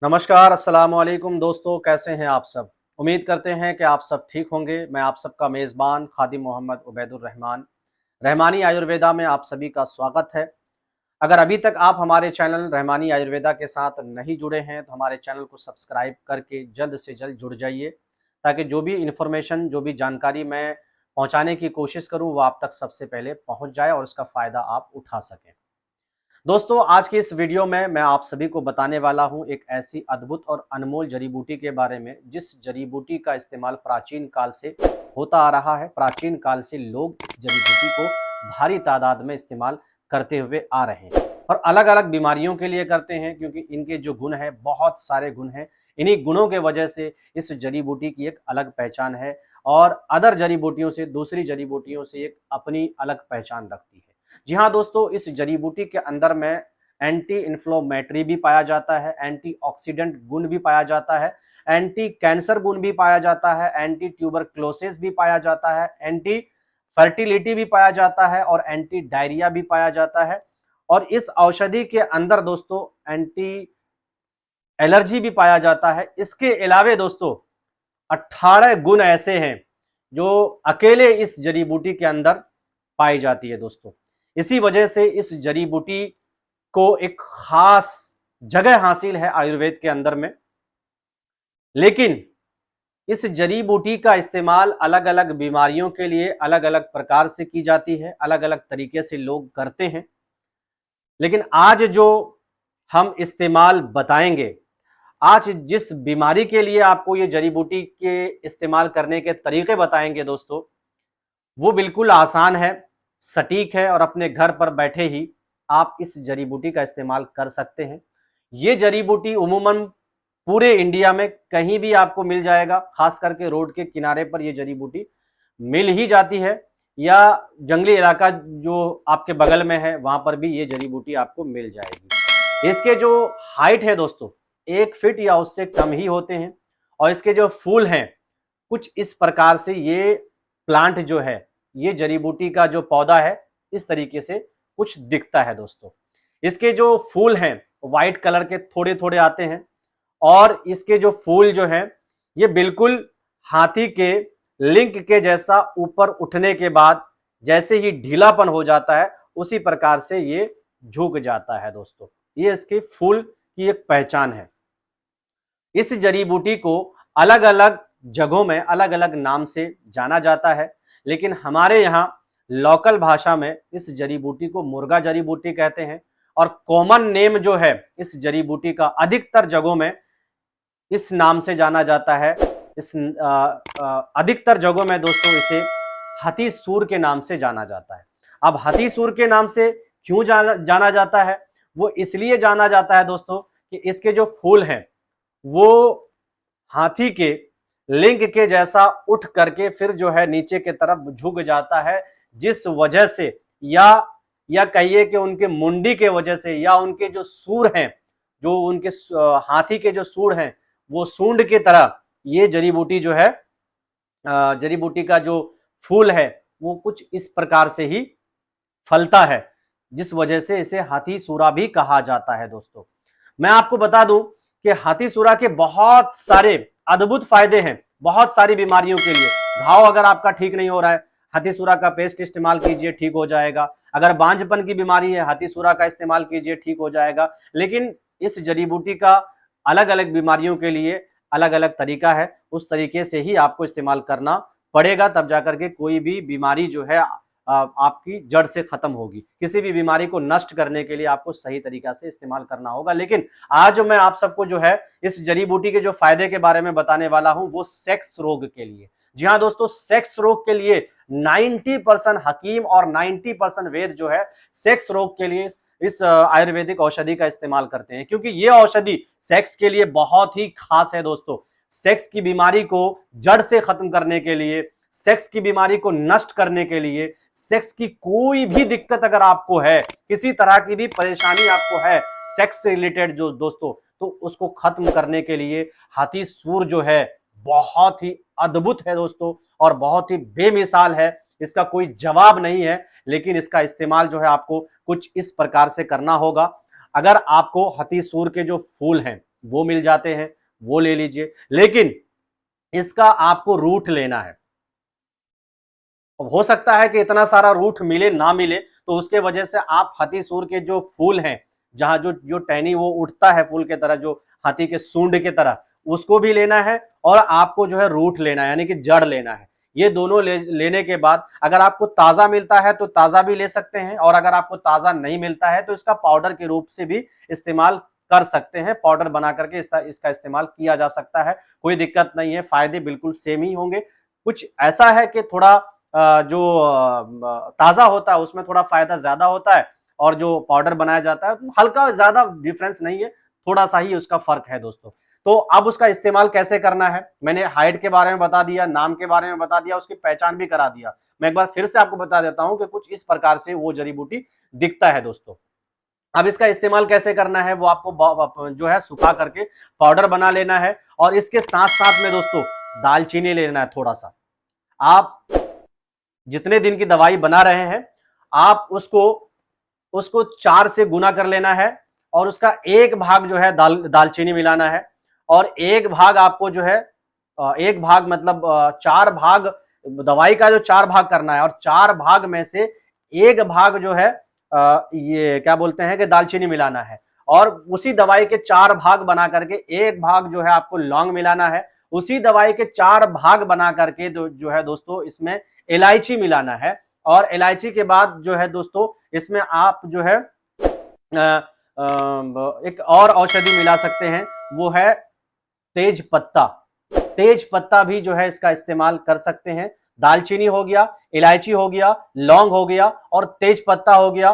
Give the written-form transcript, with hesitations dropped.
नमस्कार, अस्सलाम वालेकुम दोस्तों, कैसे हैं आप सब। उम्मीद करते हैं कि आप सब ठीक होंगे। मैं आप सबका मेज़बान खादिम मोहम्मद उबैदुर रहमान, रहमानी आयुर्वेदा में आप सभी का स्वागत है। अगर अभी तक आप हमारे चैनल रहमानी आयुर्वेदा के साथ नहीं जुड़े हैं तो हमारे चैनल को सब्सक्राइब करके जल्द से जल्द जुड़ जाइए, ताकि जो भी इन्फॉर्मेशन, जो भी जानकारी मैं पहुँचाने की कोशिश करूँ वो आप तक सबसे पहले पहुँच जाए और उसका फ़ायदा आप उठा सकें। दोस्तों, आज की इस वीडियो में मैं आप सभी को बताने वाला हूं एक ऐसी अद्भुत और अनमोल जड़ी बूटी के बारे में, जिस जड़ी बूटी का इस्तेमाल प्राचीन काल से होता आ रहा है। प्राचीन काल से लोग इस जड़ी बूटी को भारी तादाद में इस्तेमाल करते हुए आ रहे हैं और अलग अलग बीमारियों के लिए करते हैं, क्योंकि इनके जो गुण हैं, बहुत सारे गुण हैं। इन्हीं गुणों के वजह से इस जड़ी बूटी की एक अलग पहचान है और अदर जड़ी बूटियों से, दूसरी जड़ी बूटियों से एक अपनी अलग पहचान रखती है। जी हाँ दोस्तों, इस जड़ी बूटी के अंदर में एंटी इन्फ्लोमेटरी भी पाया जाता है, एंटीऑक्सीडेंट गुण भी पाया जाता है, एंटी कैंसर गुण भी पाया जाता है, एंटी ट्यूबरक्लोसिस भी पाया जाता है, एंटी फर्टिलिटी भी पाया जाता है और एंटी डायरिया भी पाया जाता है। और इस औषधि के अंदर दोस्तों एंटी एलर्जी भी पाया जाता है। इसके अलावे दोस्तों 18 गुण ऐसे हैं जो अकेले इस जड़ी बूटी के अंदर पाई जाती है दोस्तों। इसी वजह से इस जड़ी बूटी को एक खास जगह हासिल है आयुर्वेद के अंदर में। लेकिन इस जड़ी बूटी का इस्तेमाल अलग अलग बीमारियों के लिए अलग अलग प्रकार से की जाती है, अलग अलग तरीके से लोग करते हैं। लेकिन आज जो हम इस्तेमाल बताएंगे, आज जिस बीमारी के लिए आपको ये जड़ी बूटी के इस्तेमाल करने के तरीके बताएंगे दोस्तों, वो बिल्कुल आसान है, सटीक है और अपने घर पर बैठे ही आप इस जड़ी बूटी का इस्तेमाल कर सकते हैं। ये जड़ी बूटी उमूमन पूरे इंडिया में कहीं भी आपको मिल जाएगा, खास करके रोड के किनारे पर ये जड़ी बूटी मिल ही जाती है, या जंगली इलाका जो आपके बगल में है वहां पर भी ये जड़ी बूटी आपको मिल जाएगी। इसके जो हाइट है दोस्तों 1 फीट या उससे कम ही होते हैं और इसके जो फूल हैं कुछ इस प्रकार से, ये प्लांट जो है, ये जड़ी बूटी का जो पौधा है इस तरीके से कुछ दिखता है दोस्तों। इसके जो फूल हैं व्हाइट कलर के थोड़े थोड़े आते हैं और इसके जो फूल जो हैं ये बिल्कुल हाथी के लिंक के जैसा ऊपर उठने के बाद जैसे ही ढीलापन हो जाता है उसी प्रकार से ये झुक जाता है दोस्तों। ये इसके फूल की एक पहचान है। इस जड़ी बूटी को अलग अलग जगहों में अलग अलग नाम से जाना जाता है, लेकिन हमारे यहाँ लोकल भाषा में इस जड़ी बूटी को मुर्गा जड़ी बूटी कहते हैं और कॉमन नेम जो है इस जड़ी बूटी का अधिकतर जगहों में इस नाम से जाना जाता है। इस अधिकतर जगहों में दोस्तों इसे हथी सूर के नाम से जाना जाता है। अब हथी सूर के नाम से क्यों जाना जाता है, वो इसलिए जाना जाता है दोस्तों कि इसके जो फूल हैं वो हाथी के लिंग के जैसा उठ करके फिर जो है नीचे की तरफ झुक जाता है, जिस वजह से या कहिए कि उनके मुंडी के वजह से या उनके जो सूर हैं, जो उनके हाथी के जो सूर हैं वो सूंड की तरह ये जड़ी बूटी जो है, जड़ी बूटी का जो फूल है वो कुछ इस प्रकार से ही फलता है, जिस वजह से इसे हाथी सूरा भी कहा जाता है दोस्तों। मैं आपको बता दूं कि हाथी सूरा के बहुत सारे अद्भुत फायदे हैं, बहुत सारी बीमारियों के लिए। घाव अगर आपका ठीक नहीं हो रहा है, हाथी सूरा का पेस्ट इस्तेमाल कीजिए, ठीक हो जाएगा। अगर बांझपन की बीमारी है, हाथी सूरा का इस्तेमाल कीजिए, ठीक हो जाएगा। लेकिन इस जड़ी बूटी का अलग अलग बीमारियों के लिए अलग अलग तरीका है, उस तरीके से ही आपको इस्तेमाल करना पड़ेगा, तब जाकर के कोई भी बीमारी जो है आपकी जड़ से खत्म होगी। किसी भी बीमारी को नष्ट करने के लिए आपको सही तरीका से इस्तेमाल करना होगा। लेकिन आज मैं आप सबको जो है इस जड़ी बूटी के जो फायदे के बारे में बताने वाला हूं वो सेक्स रोग के लिए। जी हाँ दोस्तों, सेक्स रोग के लिए 90% हकीम और 90% वेद जो है सेक्स रोग के लिए इस आयुर्वेदिक औषधि का इस्तेमाल करते हैं, क्योंकि ये औषधि सेक्स के लिए बहुत ही खास है दोस्तों। सेक्स की बीमारी को जड़ से खत्म करने के लिए, सेक्स की बीमारी को नष्ट करने के लिए, सेक्स की कोई भी दिक्कत अगर आपको है, किसी तरह की भी परेशानी आपको है सेक्स से रिलेटेड जो दोस्तों, तो उसको खत्म करने के लिए हाथी सूर जो है बहुत ही अद्भुत है दोस्तों और बहुत ही बेमिसाल है। इसका कोई जवाब नहीं है। लेकिन इसका इस्तेमाल जो है आपको कुछ इस प्रकार से करना होगा। अगर आपको हाथी सूर के जो फूल हैं वो मिल जाते हैं, वो ले लीजिए। लेकिन इसका आपको रूट लेना है। हो सकता है कि इतना सारा रूट मिले ना मिले, तो उसके वजह से आप हथीसूर के जो फूल हैं, जहां जो जो टहनी वो उठता है फूल के तरह, जो हाथी के सूंड के तरह, उसको भी लेना है और आपको जो है रूट लेना है, यानी कि जड़ लेना है। ये दोनों लेने के बाद अगर आपको ताजा मिलता है तो ताजा भी ले सकते हैं, और अगर आपको ताजा नहीं मिलता है तो इसका पाउडर के रूप से भी इस्तेमाल कर सकते हैं। पाउडर बना करके इसका इस्तेमाल किया जा सकता है, कोई दिक्कत नहीं है, फायदे बिल्कुल सेम ही होंगे। कुछ ऐसा है कि थोड़ा जो ताजा होता है उसमें थोड़ा फायदा ज्यादा होता है, और जो पाउडर बनाया जाता है हल्का ज्यादा डिफरेंस नहीं है, थोड़ा सा ही उसका फर्क है दोस्तों। तो अब उसका इस्तेमाल कैसे करना है, मैंने हाइट के बारे में बता दिया, नाम के बारे में बता दिया, उसकी पहचान भी करा दिया। मैं एक बार फिर से आपको बता देता हूं कि कुछ इस प्रकार से वो जड़ी बूटी दिखता है दोस्तों। अब इसका इस्तेमाल कैसे करना है, वो आपको जो है सुखा करके पाउडर बना लेना है, और इसके साथ साथ में दोस्तों दालचीनी लेना है थोड़ा सा। आप जितने दिन की दवाई बना रहे हैं, आप उसको उसको 4 से गुना कर लेना है, और उसका एक भाग जो है दालचीनी मिलाना है, और एक भाग आपको जो है एक भाग मतलब 4 भाग दवाई का जो 4 भाग करना है, और 4 भाग में से एक भाग जो है ये क्या बोलते हैं कि दालचीनी मिलाना है। और उसी दवाई के 4 भाग बना करके एक भाग जो है आपको लौंग मिलाना है। उसी दवाई के 4 भाग बना करके जो है दोस्तों इसमें इलायची मिलाना है। और इलायची के बाद जो है दोस्तों इसमें आप जो है एक और औषधि मिला सकते हैं, वो है तेज पत्ता। तेज पत्ता भी जो है इसका इस्तेमाल कर सकते हैं। दालचीनी हो गया, इलायची हो गया, लौंग हो गया और तेज पत्ता हो गया,